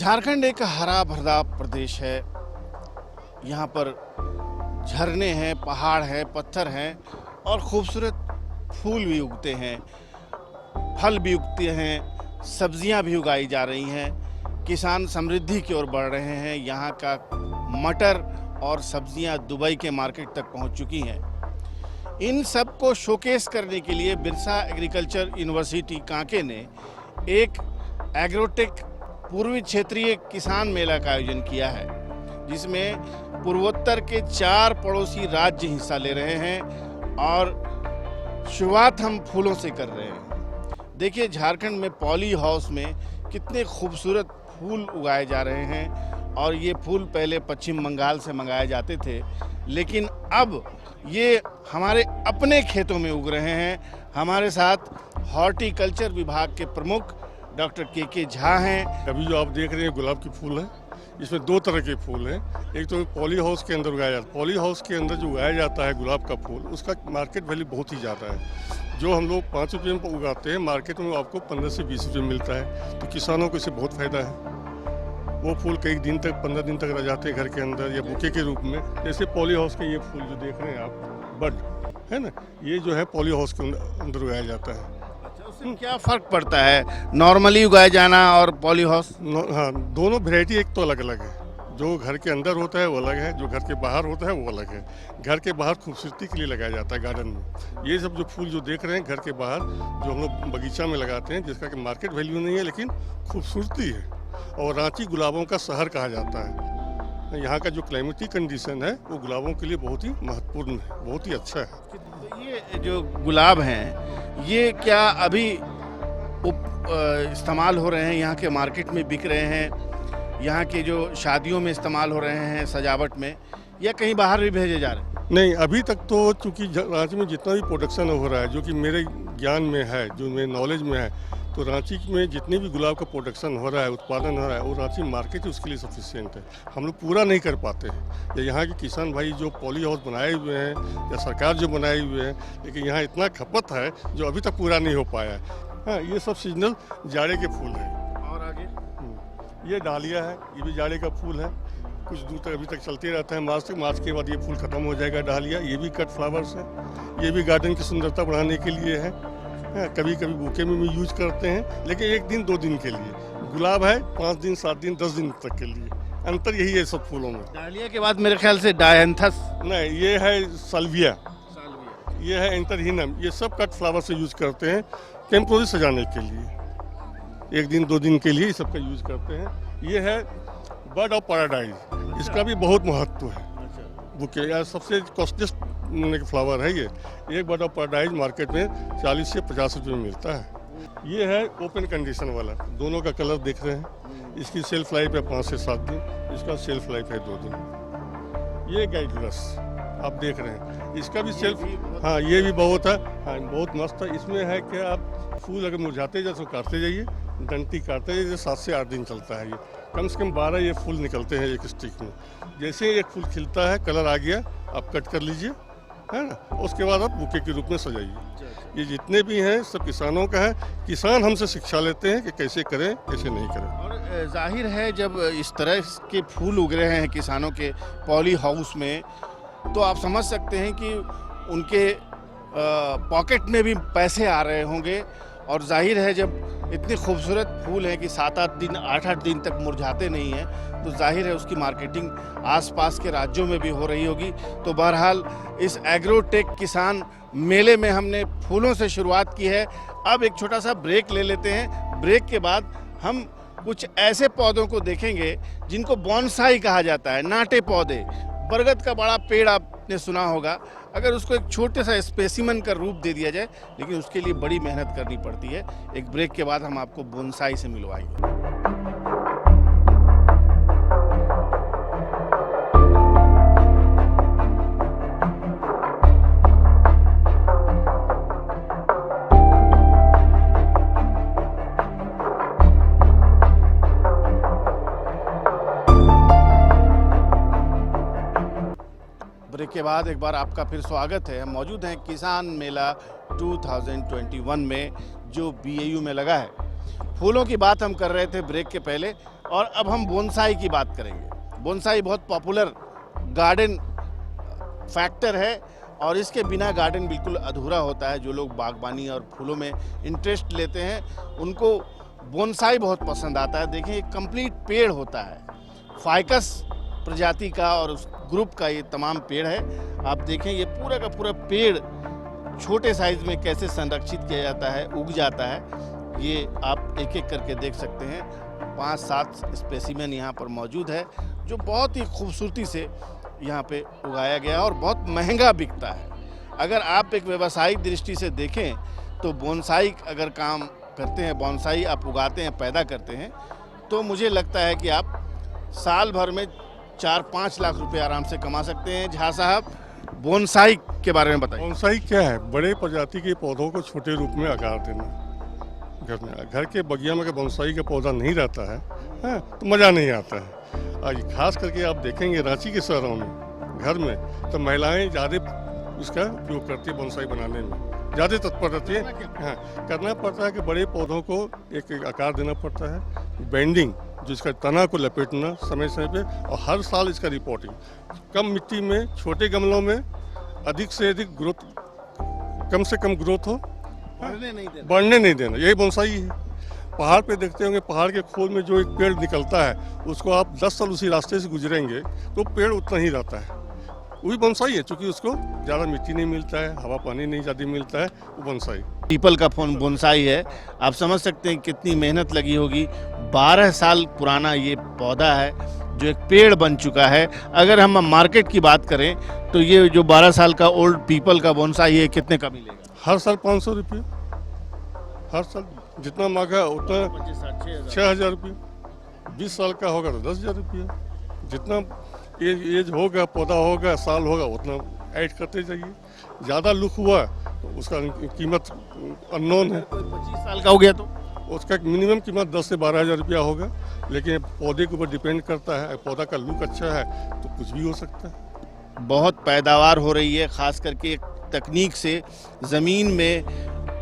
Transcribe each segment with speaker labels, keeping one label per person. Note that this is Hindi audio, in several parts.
Speaker 1: झारखंड एक हरा भरा प्रदेश है। यहाँ पर झरने हैं, पहाड़ हैं, पत्थर हैं और खूबसूरत फूल भी उगते हैं, फल भी उगते हैं, सब्जियाँ भी उगाई जा रही हैं। किसान समृद्धि की ओर बढ़ रहे हैं। यहाँ का मटर और सब्जियाँ दुबई के मार्केट तक पहुँच चुकी हैं। इन सब को शोकेस करने के लिए बिरसा एग्रीकल्चर यूनिवर्सिटी कांके ने एक एग्रोटेक पूर्वी क्षेत्रीय किसान मेला का आयोजन किया है, जिसमें पूर्वोत्तर के 4 पड़ोसी राज्य हिस्सा ले रहे हैं और शुरुआत हम फूलों से कर रहे हैं। देखिए झारखंड में पॉली हाउस में कितने खूबसूरत फूल उगाए जा रहे हैं और ये फूल पहले पश्चिम बंगाल से मंगाए जाते थे, लेकिन अब ये हमारे अपने खेतों में उग रहे हैं। हमारे साथ हॉर्टिकल्चर विभाग के प्रमुख डॉक्टर के झा हैं।
Speaker 2: अभी जो आप देख रहे हैं गुलाब के फूल हैं, इसमें 2 तरह के फूल हैं। एक तो पॉली हाउस के अंदर उगाया जाता है। पॉली हाउस के अंदर जो उगाया जाता है गुलाब का फूल, उसका मार्केट वैल्यू बहुत ही ज़्यादा है। जो हम लोग 5 रुपये में उगाते हैं, मार्केट में आपको 15 से 20 रुपये मिलता है। तो किसानों को इससे बहुत फ़ायदा है। वो फूल कई दिन तक, 15 दिन तक रह जाते हैं घर के अंदर या बुके के रूप में। जैसे पॉली हाउस के ये फूल जो देख रहे हैं आप, बड है ना, ये जो है पॉली हाउस के अंदर उगाया जाता है।
Speaker 1: उससे क्या फ़र्क पड़ता है नॉर्मली उगाए जाना और पॉली हाउस?
Speaker 2: हाँ, दोनों वैरायटी एक तो अलग अलग है। जो घर के अंदर होता है वो अलग है, जो घर के बाहर होता है वो अलग है। घर के बाहर खूबसूरती के लिए लगाया जाता है गार्डन में। ये सब जो फूल जो देख रहे हैं घर के बाहर, जो हम लोग बगीचा में लगाते हैं, जिसका कि मार्केट वैल्यू नहीं है लेकिन खूबसूरती है। और रांची गुलाबों का शहर कहा जाता है। यहाँ का जो क्लाइमेटिक कंडीशन है वो गुलाबों के लिए बहुत ही महत्वपूर्ण है, बहुत ही अच्छा है।
Speaker 1: तो ये जो गुलाब हैं, ये क्या अभी इस्तेमाल हो रहे हैं, यहाँ के मार्केट में बिक रहे हैं, यहाँ के जो शादियों में इस्तेमाल हो रहे हैं सजावट में, या कहीं बाहर भी भेजे जा रहे हैं?
Speaker 2: नहीं, अभी तक तो चूँकि रांची में जितना भी प्रोडक्शन हो रहा है, जो कि मेरे ज्ञान में है, जो मेरे नॉलेज में है, तो रांची में जितने भी गुलाब का प्रोडक्शन हो रहा है, उत्पादन हो रहा है, वो रांची मार्केट उसके लिए सफिशिएंट है। हम लोग पूरा नहीं कर पाते हैं। या यहाँ के किसान भाई जो पॉली हाउस बनाए हुए हैं या सरकार जो बनाए हुए हैं, लेकिन यहाँ इतना खपत है जो अभी तक पूरा नहीं हो पाया है। हाँ, ये सब सीजनल जाड़े के फूल हैं।
Speaker 1: और आगे
Speaker 2: ये डालिया है, ये भी जाड़े का फूल है। कुछ दूर तक अभी तक चलते रहता है मार्च तक। मार्च के बाद ये फूल खत्म हो जाएगा डालिया। ये भी कट फ्लावर्स है। ये भी गार्डन की सुंदरता बढ़ाने के लिए है। कभी कभी बुके में भी यूज करते हैं, लेकिन 1 दिन 2 दिन के लिए। गुलाब है 5 दिन 7 दिन 10 दिन तक के लिए। अंतर यही है सब फूलों में।
Speaker 1: डालिया के बाद मेरे ख्याल से डायंथस,
Speaker 2: नहीं, ये है सल्विया, ये है एंटरहीनम। ये सब कट फ्लावर से यूज करते हैं टेम्पोररी सजाने के लिए। 1 दिन 2 दिन के लिए सबका यूज करते हैं। ये है बर्ड ऑफ पैराडाइज। इसका भी बहुत महत्व है। बुके या सबसे कॉस्टलिस्ट फ्लावर है ये। एक बर्ड ऑफ पैराडाइज मार्केट में 40 से 50 रुपये में मिलता है। ये है ओपन कंडीशन वाला। दोनों का कलर देख रहे हैं। इसकी सेल्फ लाइफ है 5 से 7 दिन, इसका सेल्फ लाइफ है 2 दिन। ये गाइडलस आप देख रहे हैं, इसका भी सेल्फ, हाँ ये भी बहुत है। हाँ, बहुत मस्त है। इसमें है कि आप फूल अगर मुरझाते जाए तो काटते जाइए, डंटी काटते जाइए। 7 से 8 दिन चलता है ये। कम से कम 12 ये फूल निकलते हैं एक स्टिक में। जैसे एक फूल खिलता है, कलर आ गया, आप कट कर लीजिए, है ना, उसके बाद आप बुके के रूप में सजाइए। ये जितने भी हैं सब किसानों का है। किसान हमसे शिक्षा लेते हैं कि कैसे करें, कैसे नहीं करें।
Speaker 1: और जाहिर है जब इस तरह के फूल उग रहे हैं किसानों के पॉली हाउस में, तो आप समझ सकते हैं कि उनके पॉकेट में भी पैसे आ रहे होंगे। और जाहिर है जब इतने खूबसूरत फूल हैं कि 7-8 दिन 8-8 दिन तक मुरझाते नहीं हैं, तो जाहिर है उसकी मार्केटिंग आसपास के राज्यों में भी हो रही होगी। तो बहरहाल इस एग्रोटेक किसान मेले में हमने फूलों से शुरुआत की है। अब एक छोटा सा ब्रेक ले लेते हैं। ब्रेक के बाद हम कुछ ऐसे पौधों को देखेंगे जिनको बॉन्साई कहा जाता है, नाटे पौधे। बरगद का बड़ा पेड़ आपने सुना होगा, अगर उसको एक छोटे सा स्पेसिमन का रूप दे दिया जाए, लेकिन उसके लिए बड़ी मेहनत करनी पड़ती है। एक ब्रेक के बाद हम आपको बोनसाई से मिलवाएंगे। ब्रेक के बाद एक बार आपका फिर स्वागत है। हम मौजूद हैं किसान मेला 2021 में, जो BAU में लगा है। फूलों की बात हम कर रहे थे ब्रेक के पहले। और अब हम बोनसाई की बात करेंगे। बोनसाई बहुत पॉपुलर गार्डन फैक्टर है और इसके बिना गार्डन बिल्कुल अधूरा होता है। जो लोग बागबानी और फूलों में इंटरेस्ट लेते हैं उनको बोनसाई बहुत पसंद आता है। देखें, एक कंप्लीट पेड़ होता है, फाइकस प्रजाति का और उस ग्रुप का ये तमाम पेड़ है। आप देखें ये पूरा का पूरा पेड़ छोटे साइज में कैसे संरक्षित किया जाता है, उग जाता है। ये आप एक एक करके देख सकते हैं। 5-7 स्पेसिमेन यहाँ पर मौजूद है जो बहुत ही खूबसूरती से यहाँ पे उगाया गया और बहुत महंगा बिकता है। अगर आप एक व्यावसायिक दृष्टि से देखें तो बोनसाई अगर काम करते हैं, बोनसाई आप उगाते हैं, पैदा करते हैं, तो मुझे लगता है कि आप साल भर में 4-5 लाख रुपए आराम से कमा सकते हैं। झा साहब, बोनसाई के बारे में बताइए।
Speaker 2: बोनसाई क्या है? बड़े प्रजाति के पौधों को छोटे रूप में आकार देना। घर में, घर के बगिया में अगर बोनसाई का पौधा नहीं रहता है तो मज़ा नहीं आता है। आज खास करके आप देखेंगे रांची के शहरों में घर में तो महिलाएं ज़्यादा उसका उपयोग करती है, बोनसाई बनाने में ज़्यादा तत्पर रहती है। हाँ, करना पड़ता है कि बड़े पौधों को एक आकार देना पड़ता है, बेंडिंग, जिसका तना को लपेटना समय समय पे, और हर साल इसका रिपोर्टिंग। कम मिट्टी में छोटे गमलों में अधिक से अधिक ग्रोथ, कम से कम ग्रोथ हो, बढ़ने नहीं देना, यही बोनसाई है। पहाड़ पे देखते होंगे, पहाड़ के खोल में जो एक पेड़ निकलता है उसको आप 10 साल उसी रास्ते से गुजरेंगे तो पेड़ उतना ही रहता है, वही बोनसाई है। क्योंकि उसको ज़्यादा मिट्टी नहीं मिलता है, हवा पानी नहीं ज़्यादा मिलता है, वो बोनसाई।
Speaker 1: पीपल का बोनसाई है। आप समझ सकते हैं कितनी मेहनत लगी होगी। 12 साल पुराना ये पौधा है जो एक पेड़ बन चुका है। अगर हम मार्केट की बात करें तो ये जो 12 साल का ओल्ड पीपल का बोनसाई है कितने का मिलेगा?
Speaker 2: हर साल 500 रुपये, हर साल जितना मांगा उतना 6,000 रुपये। 20 साल का होगा तो 10,000 रुपये। जितना एज होगा, पौधा होगा, साल होगा, उतना ऐड करते जाइए। ज़्यादा लुक हुआ तो उसका कीमत अननोन है।
Speaker 1: 25 साल का हो गया तो
Speaker 2: उसका मिनिमम कीमत 10 से 12,000 रुपया होगा। लेकिन पौधे के ऊपर डिपेंड करता है, पौधा का लुक अच्छा है तो कुछ भी हो सकता है।
Speaker 1: बहुत पैदावार हो रही है, खास करके एक तकनीक से ज़मीन में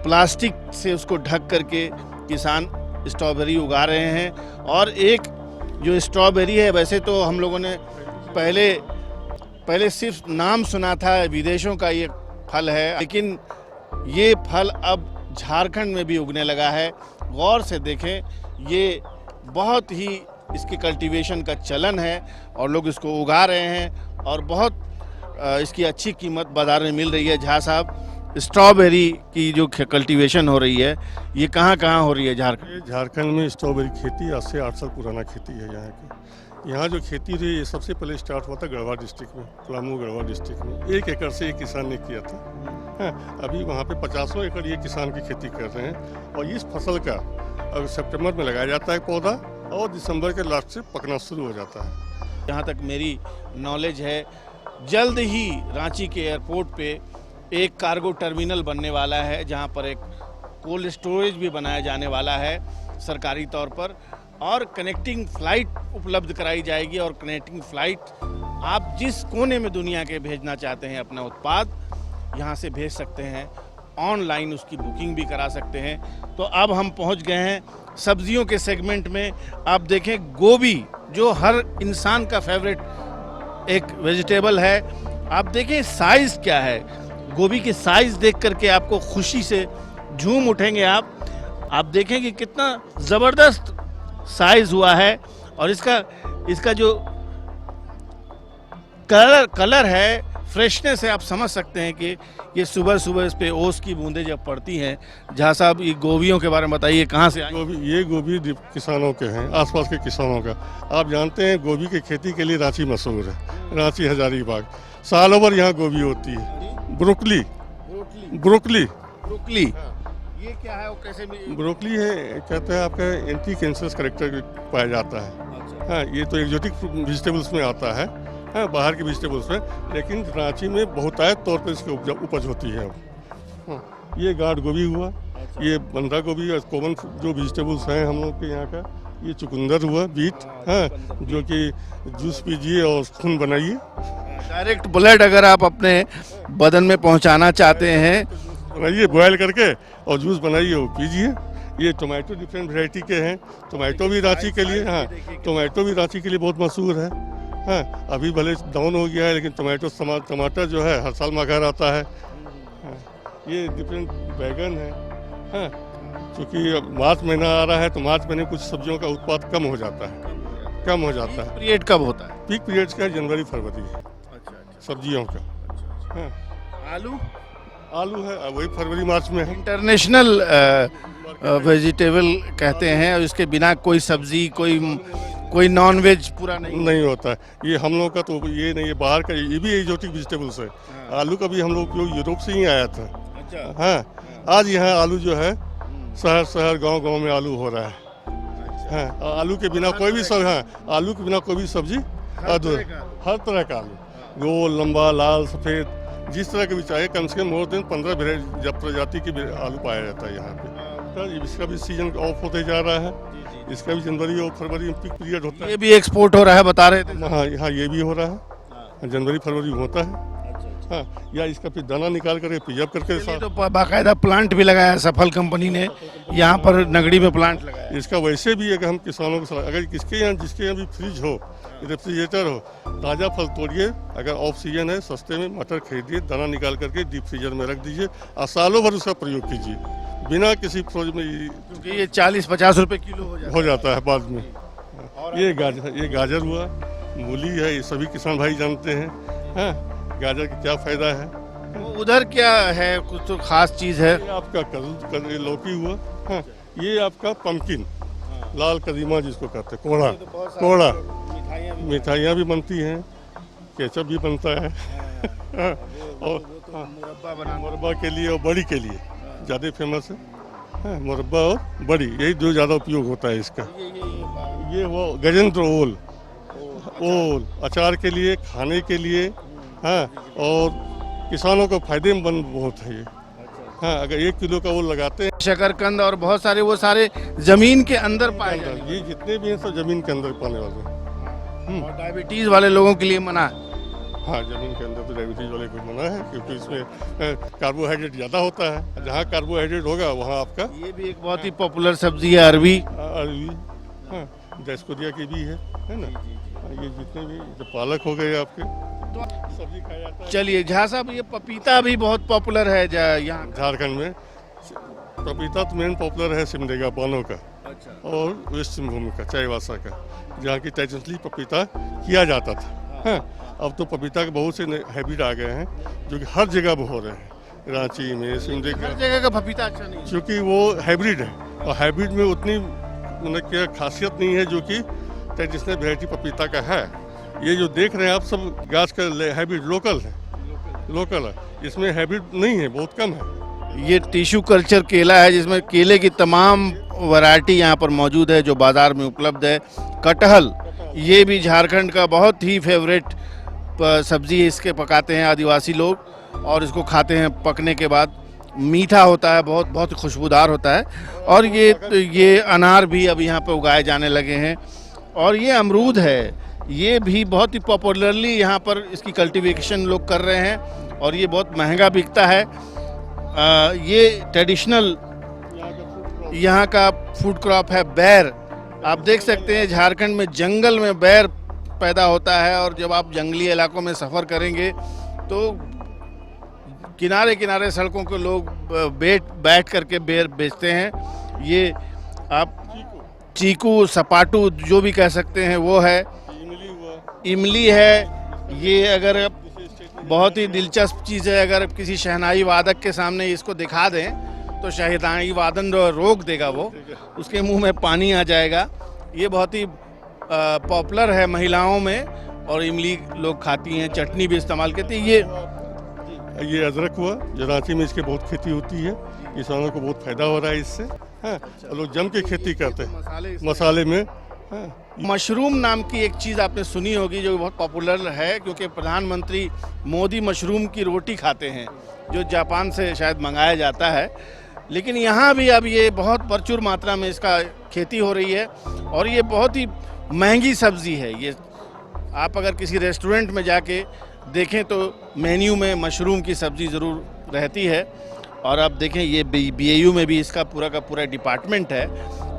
Speaker 1: प्लास्टिक से उसको ढक करके किसान स्ट्रॉबेरी उगा रहे हैं। और एक जो स्ट्रॉबेरी है, वैसे तो हम लोगों ने पहले सिर्फ नाम सुना था, विदेशों का ये फल है, लेकिन ये फल अब झारखंड में भी उगने लगा है। गौर से देखें, ये बहुत ही इसके कल्टीवेशन का चलन है और लोग इसको उगा रहे हैं और बहुत इसकी अच्छी कीमत बाज़ार में मिल रही है। झा साहब, स्ट्रॉबेरी की जो कल्टीवेशन हो रही है ये कहाँ हो रही है? झारखंड।
Speaker 2: झारखंड में स्ट्रॉबेरी खेती आज से 8 साल पुराना खेती है यहाँ की। यहाँ जो खेती रही ये सबसे पहले स्टार्ट हुआ था गढ़वा डिस्ट्रिक्ट में, पलामू गढ़वा डिस्ट्रिक्ट में। 1 एकड़ से एक किसान ने किया था। अभी वहाँ पे 50 एकड़ ये किसान की खेती कर रहे हैं। और इस फसल का अगर सितंबर में लगाया जाता है पौधा और दिसंबर के लास्ट से पकना शुरू हो जाता है।
Speaker 1: जहाँ तक मेरी नॉलेज है, जल्द ही रांची के एयरपोर्ट पे एक कार्गो टर्मिनल बनने वाला है जहाँ पर एक कोल्ड स्टोरेज भी बनाया जाने वाला है सरकारी तौर पर, और कनेक्टिंग फ़्लाइट उपलब्ध कराई जाएगी। और कनेक्टिंग फ़्लाइट आप जिस कोने में दुनिया के भेजना चाहते हैं अपना उत्पाद, यहाँ से भेज सकते हैं। ऑनलाइन उसकी बुकिंग भी करा सकते हैं। तो अब हम पहुँच गए हैं सब्जियों के सेगमेंट में। आप देखें, गोभी जो हर इंसान का फेवरेट एक वेजिटेबल है। आप देखें साइज़ क्या है, गोभी के साइज़ देख करके आपको खुशी से झूम उठेंगे। आप देखें कि कितना ज़बरदस्त साइज़ हुआ है। और इसका जो कलर है, फ्रेशनेस है, आप समझ सकते हैं कि ये सुबह सुबह इस पे ओस की बूंदें जब पड़ती हैं। झा साहब, ये गोभियों के बारे में बताइए, कहाँ से आई?
Speaker 2: ये गोभी किसानों के हैं, आसपास के किसानों का। आप जानते हैं गोभी की खेती के लिए रांची मशहूर है, रांची हजारीबाग। सालों भर यहाँ गोभी होती है। ब्रोकली
Speaker 1: ये क्या है, वो कैसे?
Speaker 2: ब्रोकली है, कहते हैं आपका एंटी कैंसर करेक्टर पाया जाता है। हाँ, ये तो एक्जोटिक वेजिटेबल्स में आता है, हाँ, बाहर के वेजिटेबल्स में, लेकिन रांची में बहुतायत तौर पर इसकी उपज होती है। हाँ, ये गाढ़ गोभी हुआ, ये बंधा गोभी और कॉमन जो वेजिटेबल्स हैं हम लोग के यहाँ का, ये चुकंदर हुआ, बीट, हाँ, जो कि जूस पीजिए और खून बनाइए।
Speaker 1: डायरेक्ट ब्लड अगर आप अपने बदन में पहुंचाना चाहते हैं,
Speaker 2: बनाइए बॉयल करके और जूस बनाइए, वो पीजिए। ये टोमेटो डिफरेंट वैरायटी के हैं। टोमेटो भी रांची के लिए, हाँ, टोमेटो भी रांची के लिए बहुत मशहूर है। हाँ, अभी भले डाउन हो गया है, लेकिन टमाटर जो है हर साल महंगा रहता है। हाँ, ये डिफरेंट बैगन है। हाँ, क्योंकि मार्च महीना आ रहा है तो मार्च महीने कुछ सब्जियों का उत्पाद कम हो जाता है।
Speaker 1: पीरियड कब होता है?
Speaker 2: पीक पीरियड्स का जनवरी फरवरी है सब्जियों का। हाँ, आलू है वही फरवरी मार्च में है।
Speaker 1: इंटरनेशनल वेजिटेबल कहते हैं, और इसके बिना कोई सब्जी, कोई नॉन वेज पूरा
Speaker 2: नहीं होता है। ये हम लोग का तो ये नहीं है, बाहर का ये भी एग्जोटिक वेजिटेबल्स है। आलू का भी हम लोग यूरोप से ही आया था। हाँ, आज यहाँ आलू जो है शहर गांव में आलू हो रहा है। हाँ, आलू के बिना कोई भी सब्जी, हाँ, आलू के बिना कोई भी सब्जी हर तरह का आलू, गोल, लंबा, लाल, सफ़ेद, जिस तरह के भी चाहिए, कम से कम मोर देन 15 प्रजाति के आलू पाया जाता है यहाँ पे। तो इसका भी सीजन ऑफ होते जा रहा है। इसका भी जनवरी और फरवरी में पीक पीरियड होता है।
Speaker 1: ये भी एक्सपोर्ट हो रहा है, बता रहे थे।
Speaker 2: हाँ, ये भी हो रहा है, जनवरी फरवरी में होता है। हाँ, या इसका फिर दाना निकाल करके प्रिजर्व करके
Speaker 1: तो बाकायदा प्लांट भी लगाया सफल कंपनी ने, यहाँ पर नगड़ी में प्लांट लगाया।
Speaker 2: इसका वैसे भी अगर हम किसानों को सलाह, अगर जिसके यहाँ भी फ्रिज हो, रेफ्रिजरेटर हो, ताज़ा फल तोड़िए। अगर ऑफ सीजन है, सस्ते में मटर खरीदिए, दाना निकाल करके डीप फ्रीजर में रख दीजिए और सालों भर उसका प्रयोग कीजिए बिना किसी फ्रोज में।
Speaker 1: क्योंकि ये 40-50 रुपए किलो
Speaker 2: हो जाता है बाद में। ये गाजर हुआ, मूली है, ये सभी किसान भाई जानते हैं। हाँ, गाजर का क्या फायदा है।
Speaker 1: उधर क्या है, कुछ तो खास चीज है?
Speaker 2: ये आपका लौकी हुआ। हाँ, ये आपका पंपकिन, लाल कदीमा जिसको कहते हैं, कोड़ा, मिठाइयाँ भी बनती हैं, केचप भी बनता है। और मुरब्बा के लिए और बड़ी के लिए ज़्यादा फेमस है। हाँ, मुरब्बा और बड़ी, यही दो ज़्यादा उपयोग होता है इसका। ये वो गजेंद्र ओल अचार के लिए, खाने के लिए। हाँ, और किसानों को फायदेमंद बहुत है ये। हाँ, अगर 1 किलो का वो लगाते हैं।
Speaker 1: शकरकंद और बहुत सारे वो सारे जमीन के अंदर पाए जाते हैं।
Speaker 2: ये जितने भी हैं सब जमीन के अंदर पाने वाले हैं।
Speaker 1: और डायबिटीज वाले लोगों के लिए मना है।
Speaker 2: हाँ, जमीन के अंदर तो डायबिटीज वाले को मना है, क्योंकि इसमें कार्बोहाइड्रेट ज़्यादा होता है। जहाँ कार्बोहाइड्रेट होगा वहाँ आपका।
Speaker 1: ये भी एक बहुत ही पॉपुलर सब्जी है, अरवी।
Speaker 2: हाँ, डायस्कोरिया की भी है ना। ये जितने भी जो पालक हो गए आपके, सब्जी खाया जाता है।
Speaker 1: चलिए झा साहब, ये पपीता भी बहुत पॉपुलर है यहाँ
Speaker 2: झारखंड में। पपीता तो मेन पॉपुलर है सिमडेगा बानो का। और वेस्ट सिंहभूम का, चाईबासा का, जहाँ की ट्रेडिशनली पपीता किया जाता था। हाँ, अब तो पपीता के बहुत से हाइब्रिड आ गए हैं जो कि हर जगह हो रहे हैं। रांची में, सिमडेगा,
Speaker 1: हर जगह का पपीता अच्छा नहीं है,
Speaker 2: क्योंकि वो हाइब्रिड है। और हाइब्रिड में उतनी मतलब क्या खासियत नहीं है जो कि ट्रेडिशनल वैरायटी पपीता का है। ये जो देख रहे हैं आप सब गाछ का हाइब्रिड लोकल है। इसमें हाइब्रिड नहीं है, बहुत कम है।
Speaker 1: ये टिश्यू कल्चर केला है, जिसमें केले की तमाम वैरायटी यहाँ पर मौजूद है जो बाजार में उपलब्ध है। कटहल, ये भी झारखंड का बहुत ही फेवरेट सब्जी है। इसके पकाते हैं आदिवासी लोग और इसको खाते हैं पकने के बाद। मीठा होता है, बहुत खुशबूदार होता है। और ये अनार भी अब यहाँ पे उगाए जाने लगे हैं। और ये अमरूद है, ये भी बहुत ही पॉपुलरली यहाँ पर इसकी कल्टीवेशन लोग कर रहे हैं और ये बहुत महंगा बिकता है। ये ट्रेडिशनल यहाँ का फूड क्रॉप है बैर। आप देख सकते हैं झारखंड में जंगल में बैर पैदा होता है, और जब आप जंगली इलाकों में सफ़र करेंगे तो किनारे सड़कों के लोग बैठ करके बैर बेचते हैं। ये आप चीकू, सपाटू जो भी कह सकते हैं वो है। इमली है। ये अगर बहुत ही दिलचस्प चीज़ है, अगर किसी शहनाई वादक के सामने इसको दिखा दें तो शहनाई वादन रोक देगा, वो उसके मुंह में पानी आ जाएगा। ये बहुत ही पॉपुलर है महिलाओं में, और इमली लोग खाती हैं, चटनी भी इस्तेमाल करती है।
Speaker 2: ये अदरक हुआ जो रांची में, इसकी बहुत खेती होती है, किसानों को बहुत फायदा हो रहा है इससे। हाँ, लोग जम के खेती करते हैं मसाले में। हाँ,
Speaker 1: मशरूम नाम की एक चीज़ आपने सुनी होगी जो बहुत पॉपुलर है, क्योंकि प्रधानमंत्री मोदी मशरूम की रोटी खाते हैं, जो जापान से शायद मंगाया जाता है। लेकिन यहाँ भी अब ये बहुत प्रचुर मात्रा में इसका खेती हो रही है, और ये बहुत ही महंगी सब्ज़ी है। ये आप अगर किसी रेस्टोरेंट में जाके देखें तो मेन्यू में मशरूम की सब्ज़ी ज़रूर रहती है। और अब देखें ये BAU में भी इसका पूरा का पूरा डिपार्टमेंट है।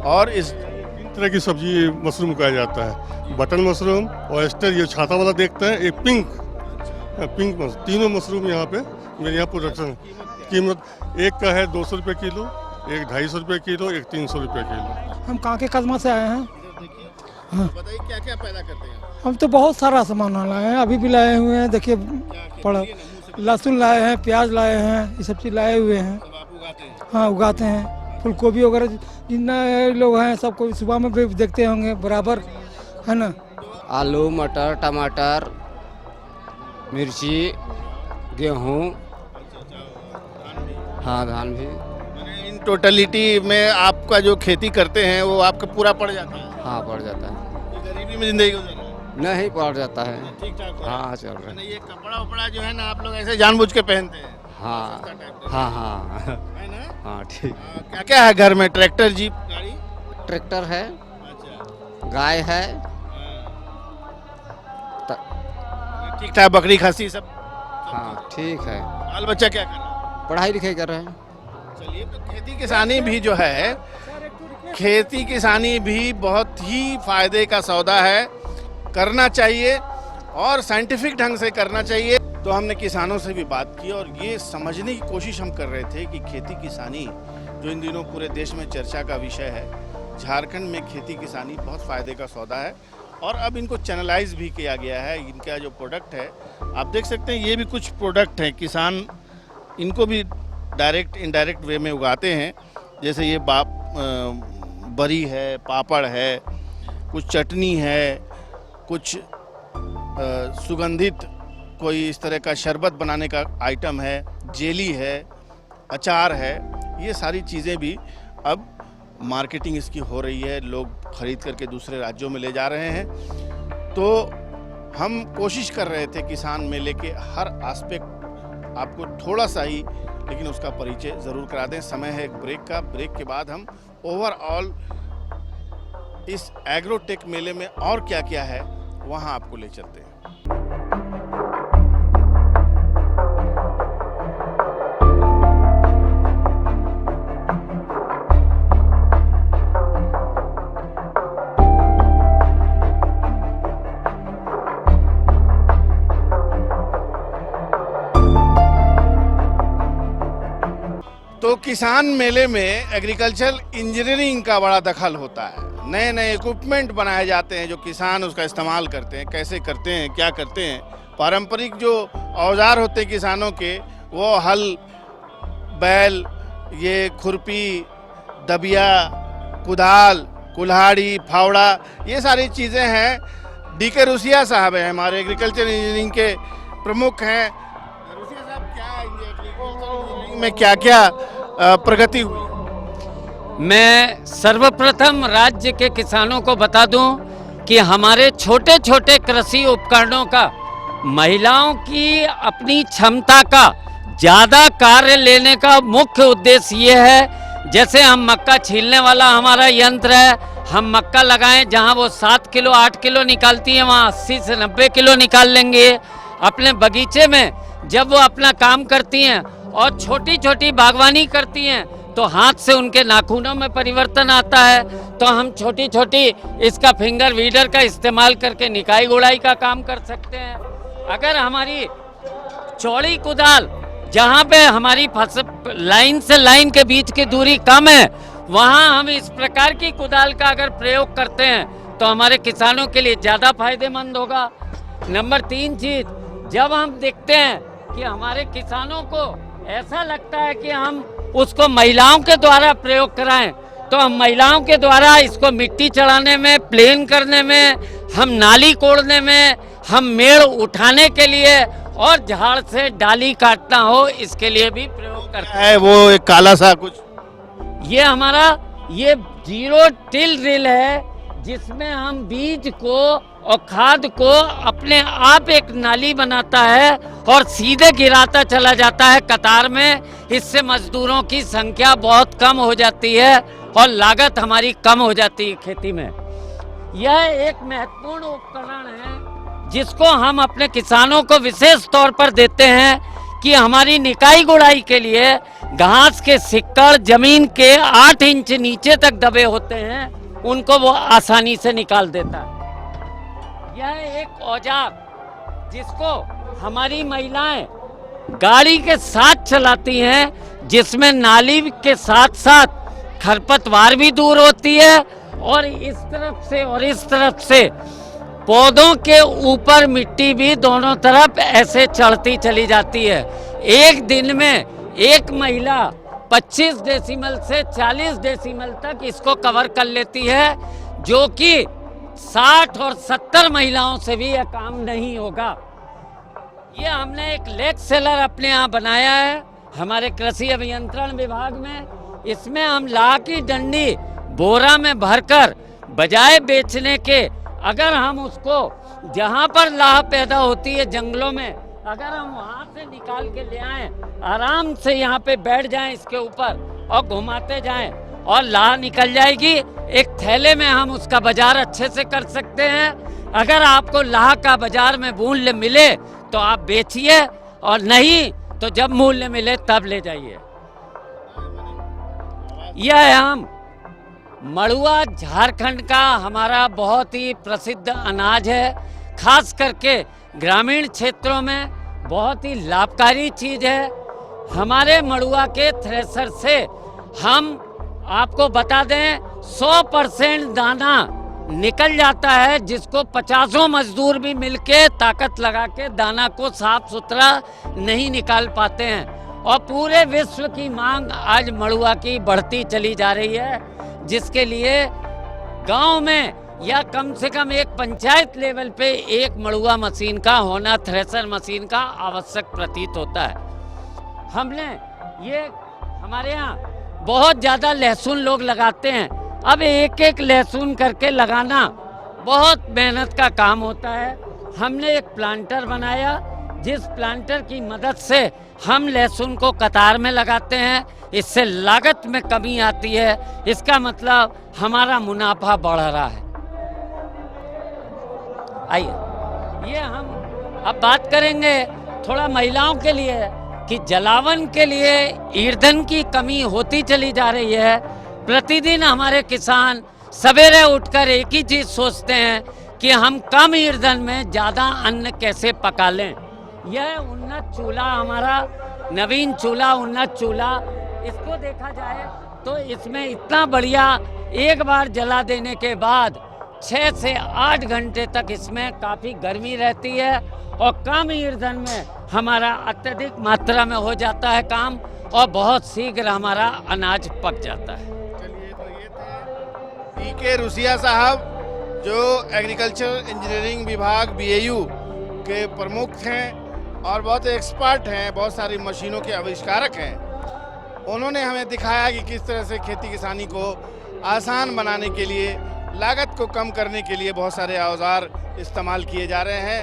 Speaker 1: और इस
Speaker 2: 3 तरह की सब्जी मशरूम उगाया जाता है, बटन मशरूम, ऑयस्टर, ये छाता वाला देखते हैं, एक पिंक मशरूम, तीनों मशरूम यहाँ पे मेरे यहाँ प्रोडक्शन। कीमत एक का है 200 रुपये किलो, एक 250 रुपये किलो, एक 300 रुपये किलो।
Speaker 3: हम कांके कदमा से आए हैं। हाँ।
Speaker 1: बताइए क्या क्या पैदा करते हैं?
Speaker 3: हम तो बहुत सारा सामान लाए हैं, अभी भी लाए हुए हैं। देखिए पड़ा, लहसुन लाए हैं, प्याज लाए हैं, ये सब चीज़ लाए हुए हैं।
Speaker 1: सब आप उगाते हैं?
Speaker 3: हाँ उगाते हैं। फूल गोभी वगैरह जितना लोग हैं सबको सुबह में भी देखते होंगे बराबर, है ना।
Speaker 4: आलू, मटर, टमाटर, मिर्ची, गेहूँ, हाँ धान भी।
Speaker 1: मैंने इन टोटलिटी में आपका जो खेती करते हैं वो आपका पूरा पड़ जाता है?
Speaker 4: हाँ पड़ जाता है।
Speaker 1: ये गरीबी में जिंदगी गुजर रहा है?
Speaker 4: नहीं पड़ जाता है।
Speaker 1: ठीक ठाक?
Speaker 4: हाँ चल रहा है।
Speaker 1: ये कपड़ा उपड़ा जो है ना आप लोग ऐसे जानबूझ के पहनते हैं?
Speaker 4: हाँ
Speaker 1: सस्ता टाइप का।
Speaker 4: हाँ हाँ
Speaker 1: है ना?
Speaker 4: हाँ ठीक।
Speaker 1: क्या क्या है घर में? ट्रैक्टर, जीप, गाड़ी?
Speaker 4: ट्रैक्टर है,
Speaker 1: अच्छा।
Speaker 4: गाय है,
Speaker 1: ठीक ठाक, बकरी खसी सब?
Speaker 4: हाँ ठीक है।
Speaker 1: बाल बच्चा क्या कर रहा है?
Speaker 4: पढ़ाई लिखाई कर रहे हैं।
Speaker 1: चलिए, तो खेती किसानी भी जो है, खेती किसानी भी बहुत ही फायदे का सौदा है, करना चाहिए और साइंटिफिक ढंग से करना चाहिए। तो हमने किसानों से भी बात की और ये समझने की कोशिश हम कर रहे थे कि खेती किसानी जो इन दिनों पूरे देश में चर्चा का विषय है, झारखंड में खेती किसानी बहुत फ़ायदे का सौदा है और अब इनको चैनलाइज भी किया गया है। इनका जो प्रोडक्ट है आप देख सकते हैं, ये भी कुछ प्रोडक्ट हैं, किसान इनको भी डायरेक्ट इनडायरेक्ट वे में उगाते हैं। जैसे ये बरी है, पापड़ है, कुछ चटनी है, कुछ सुगंधित कोई इस तरह का शरबत बनाने का आइटम है, जेली है, अचार है। ये सारी चीज़ें भी अब मार्केटिंग इसकी हो रही है, लोग खरीद करके दूसरे राज्यों में ले जा रहे हैं। तो हम कोशिश कर रहे थे किसान मेले के हर एस्पेक्ट आपको थोड़ा सा ही, लेकिन उसका परिचय ज़रूर करा दें। समय है एक ब्रेक का, ब्रेक के बाद हम ओवरऑल इस एग्रोटेक मेले में और क्या क्या है वहाँ आपको ले चलते हैं। तो किसान मेले में एग्रीकल्चर इंजीनियरिंग का बड़ा दखल होता है। नए नए इक्विपमेंट बनाए जाते हैं जो किसान उसका इस्तेमाल करते हैं, कैसे करते हैं, क्या करते हैं। पारंपरिक जो औजार होते हैं किसानों के, वो हल, बैल, ये खुरपी, दबिया, कुदाल, कुल्हाड़ी, फावड़ा, ये सारी चीज़ें हैं। DK रुसिया साहब हैं, हमारे एग्रीकल्चर इंजीनियरिंग के प्रमुख हैं। रुसिया साहब, क्या एग्रीकल्चर इंजीनियरिंग में क्या क्या प्रगति हुई?
Speaker 5: मैं सर्वप्रथम राज्य के किसानों को बता दूं कि हमारे छोटे छोटे कृषि उपकरणों का महिलाओं की अपनी क्षमता का ज़्यादा कार्य लेने का मुख्य उद्देश्य ये है। जैसे हम मक्का छीलने वाला हमारा यंत्र है, हम मक्का लगाएं, जहां वो 7 किलो 8 किलो निकालती है वहां 80 से 90 किलो निकाल लेंगे। अपने बगीचे में जब वो अपना काम करती हैं और छोटी छोटी बागवानी करती हैं तो हाथ से उनके नाखूनों में परिवर्तन आता है। तो हम छोटी छोटी इसका फिंगर वीडर का इस्तेमाल करके निकाई गुड़ाई का काम कर सकते हैं। अगर हमारी चौड़ी कुदाल, जहाँ पे हमारी लाइन से लाइन के बीच की दूरी कम है, वहाँ हम इस प्रकार की कुदाल का अगर प्रयोग करते हैं तो हमारे किसानों के लिए ज़्यादा फायदेमंद होगा। नंबर 3 चीज़, जब हम देखते हैं कि हमारे किसानों को ऐसा लगता है कि हम उसको महिलाओं के द्वारा प्रयोग कराएं, तो हम महिलाओं के द्वारा इसको मिट्टी चढ़ाने में, प्लेन करने में, हम नाली कोड़ने में, हम मेड़ उठाने के लिए और झाड़ से डाली काटना हो, इसके लिए भी प्रयोग करते हैं।
Speaker 1: वो एक काला सा कुछ,
Speaker 5: ये हमारा ये 0 टिल ड्रिल है, जिसमें हम बीज को और खाद को अपने आप एक नाली बनाता है और सीधे गिराता चला जाता है कतार में। इससे मजदूरों की संख्या बहुत कम हो जाती है और लागत हमारी कम हो जाती है खेती में। यह एक महत्वपूर्ण उपकरण है जिसको हम अपने किसानों को विशेष तौर पर देते हैं कि हमारी निकाई गुड़ाई के लिए घास के सिक्कड़ जमीन के 8 इंच नीचे तक दबे होते हैं, उनको वो आसानी से निकाल देता है। यह एक औजार जिसको हमारी महिलाएं गाड़ी के साथ चलाती हैं, जिसमें नाली के साथ साथ खरपतवार भी दूर होती है और इस तरफ से और इस तरफ से पौधों के ऊपर मिट्टी भी दोनों तरफ ऐसे चढ़ती चली जाती है। एक दिन में एक महिला 25 डेसिमल से 40 डेसिमल तक इसको कवर कर लेती है, जो कि 60 और 70 महिलाओं से भी यह काम नहीं होगा। ये हमने एक लेग सेलर अपने यहाँ बनाया है हमारे कृषि अभियंत्रण विभाग में। इसमें हम लाह की डंडी बोरा में भरकर बजाय बेचने के, अगर हम उसको जहाँ पर लाह पैदा होती है जंगलों में, अगर हम वहाँ से निकाल के ले आएं, आराम से यहाँ पे बैठ जाएं इसके ऊपर और घुमाते जाएं और लाह निकल जाएगी। एक थैले में हम उसका बाजार अच्छे से कर सकते हैं। अगर आपको लाह का बाजार में मूल्य मिले तो आप बेचिए, और नहीं तो जब मूल्य मिले तब ले जाइए। यह हम मड़ुआ झारखंड का हमारा बहुत ही प्रसिद्ध अनाज है, खास करके ग्रामीण क्षेत्रों में बहुत ही लाभकारी चीज़ है। हमारे मड़ुआ के थ्रेसर से हम आपको बता दें 100% दाना निकल जाता है, जिसको 50 मजदूर भी मिलके ताकत लगा के दाना को साफ सुथरा नहीं निकाल पाते हैं। और पूरे विश्व की मांग आज मड़ुआ की बढ़ती चली जा रही है, जिसके लिए गांव में या कम से कम एक पंचायत लेवल पे एक मड़ुआ मशीन का होना, थ्रेसर मशीन का आवश्यक प्रतीत होता है। हमने ये हमारे यहाँ बहुत ज़्यादा लहसुन लोग लगाते हैं। अब एक एक लहसुन करके लगाना बहुत मेहनत का काम होता है। हमने एक प्लांटर बनाया, जिस प्लांटर की मदद से हम लहसुन को कतार में लगाते हैं। इससे लागत में कमी आती है, इसका मतलब हमारा मुनाफा बढ़ रहा है। आइए ये हम अब बात करेंगे थोड़ा महिलाओं के लिए कि जलावन के लिए ईंधन की कमी होती चली जा रही है। प्रतिदिन हमारे किसान सवेरे उठकर एक ही चीज़ सोचते हैं कि हम कम ईंधन में ज़्यादा अन्न कैसे पका लें। यह उन्नत चूल्हा, हमारा नवीन चूल्हा, उन्नत चूल्हा, इसको देखा जाए तो इसमें इतना बढ़िया, एक बार जला देने के बाद 6 से 8 घंटे तक इसमें काफ़ी गर्मी रहती है और कम ईंधन में हमारा अत्यधिक मात्रा में हो जाता है काम और बहुत शीघ्र हमारा अनाज पक जाता है।
Speaker 1: चलिए, तो ये थे पीके रुसिया साहब, जो एग्रीकल्चर इंजीनियरिंग विभाग BAU के प्रमुख हैं और बहुत एक्सपर्ट हैं, बहुत सारी मशीनों के आविष्कारक हैं। उन्होंने हमें दिखाया कि किस तरह से खेती किसानी को आसान बनाने के लिए, लागत को कम करने के लिए बहुत सारे औजार इस्तेमाल किए जा रहे हैं।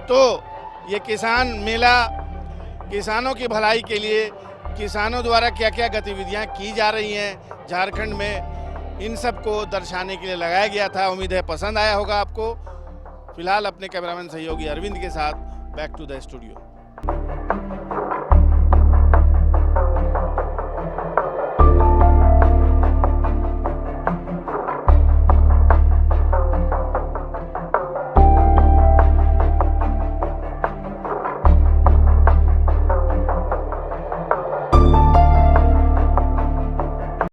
Speaker 1: तो ये किसान मेला किसानों की भलाई के लिए किसानों द्वारा क्या क्या गतिविधियां की जा रही हैं झारखंड में, इन सब को दर्शाने के लिए लगाया गया था। उम्मीद है पसंद आया होगा आपको। फिलहाल अपने कैमरामैन सहयोगी अरविंद के साथ बैक टू द स्टूडियो।